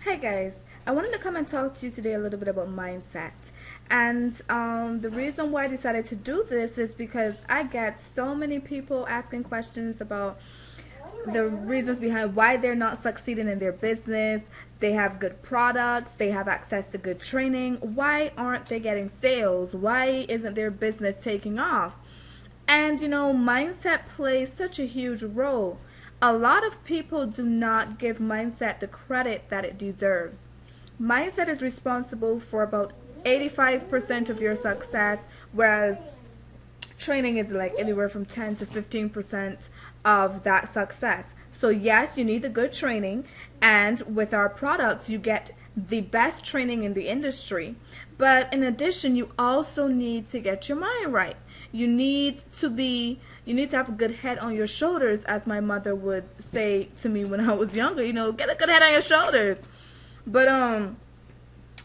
Hi guys, I wanted to come and talk to you today a little bit about mindset. And the reason why I decided to do this is because I get so many people asking questions about the reasons behind why they're not succeeding in their business. They have good products, they have access to good training. Why aren't they getting sales? Why isn't their business taking off? And mindset plays such a huge role. A lot of people do not give mindset the credit that it deserves. Mindset is responsible for about 85% of your success, whereas training is like anywhere from 10 to 15% of that success. So, yes, you need the good training, and with our products, you get the best training in the industry. But in addition, you also need to get your mind right. You need to have a good head on your shoulders, as my mother would say to me when I was younger. Get a good head on your shoulders. But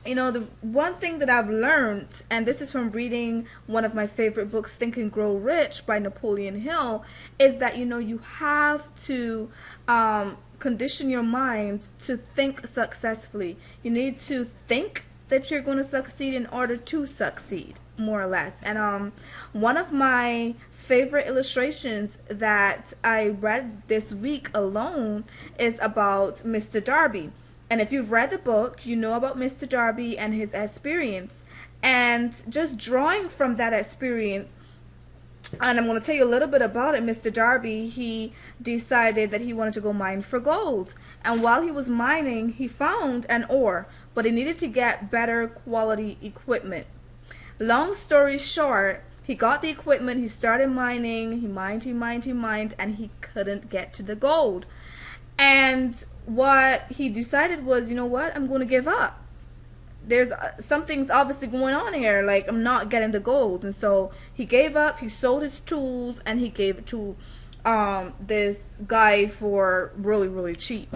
the one thing that I've learned, and this is from reading one of my favorite books, Think and Grow Rich by Napoleon Hill, is that you have to condition your mind to think successfully. You need to think that you're going to succeed in order to succeed, more or less. And one of my favorite illustrations that I read this week alone is about Mr. Darby. And if you've read the book, you know about Mr. Darby and his experience. And just drawing from that experience, and I'm going to tell you a little bit about it. Mr. Darby, he decided that he wanted to go mine for gold. And while he was mining, he found an ore, but he needed to get better quality equipment. Long story short, he got the equipment, he started mining, he mined, and he couldn't get to the gold. And what he decided was, you know what, I'm going to give up. There's something's obviously going on here, like I'm not getting the gold. And so he gave up, he sold his tools, and he gave it to this guy for really, really cheap.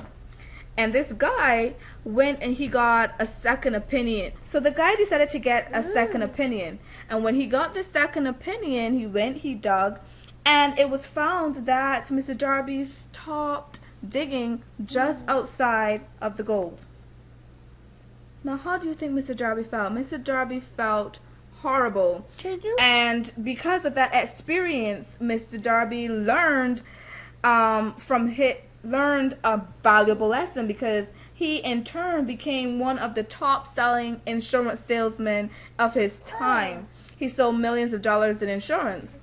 And this guy went and he got a second opinion. So the guy decided to get a second opinion. And when he got the second opinion, he went, he dug, and it was found that Mr. Darby stopped digging just outside of the gold. Now, how do you think Mr. Darby felt? Mr. Darby felt horrible. And because of that experience, Mr. Darby learned learned a valuable lesson, because he in turn became one of the top selling insurance salesmen of his time. He sold millions of dollars in insurance.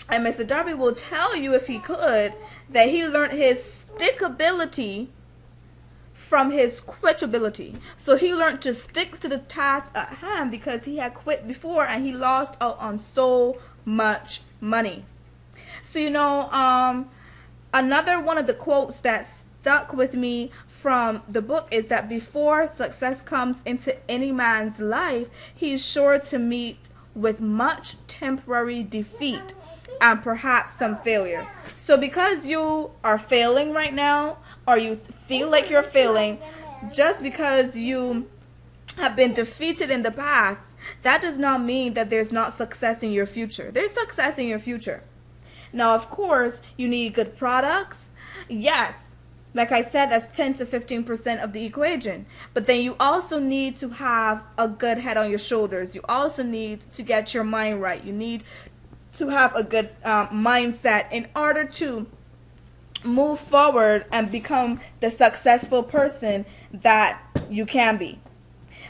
And Mr. Darby will tell you, if he could, that he learned his stickability from his quitability. So he learned to stick to the task at hand, because he had quit before and he lost out on so much money. So another one of the quotes that stuck with me from the book is that before success comes into any man's life, he's sure to meet with much temporary defeat and perhaps some failure. So because you are failing right now, or you feel like you're failing, just because you have been defeated in the past, that does not mean that there's not success in your future. There's success in your future. Now, of course, you need good products. Yes, like I said, that's 10 to 15% of the equation. But then you also need to have a good head on your shoulders. You also need to get your mind right. You need to have a good mindset in order to move forward and become the successful person that you can be.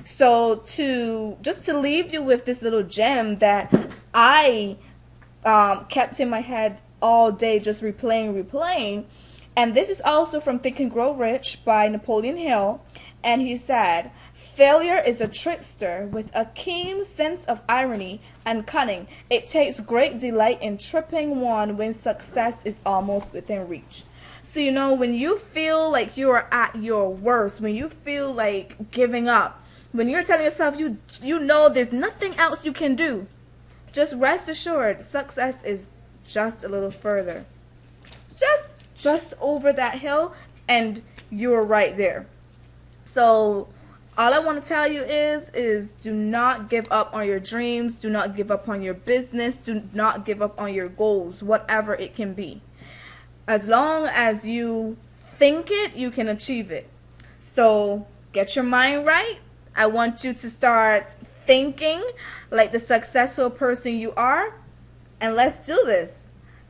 So to leave you with this little gem that I kept in my head all day, just replaying. And this is also from Think and Grow Rich by Napoleon Hill. And he said, failure is a trickster with a keen sense of irony and cunning. It takes great delight in tripping one when success is almost within reach. So, when you feel like you are at your worst, when you feel like giving up, when you're telling yourself you know there's nothing else you can do, just rest assured, success is just a little further. Just over that hill, and you're right there. So all I want to tell you is do not give up on your dreams. Do not give up on your business. Do not give up on your goals, whatever it can be. As long as you think it, you can achieve it. So get your mind right. I want you to start thinking like the successful person you are. And let's do this.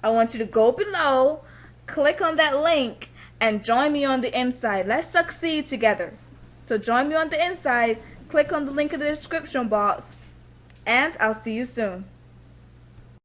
I want you to go below, click on that link, and join me on the inside. Let's succeed together. So join me on the inside, click on the link in the description box, and I'll see you soon.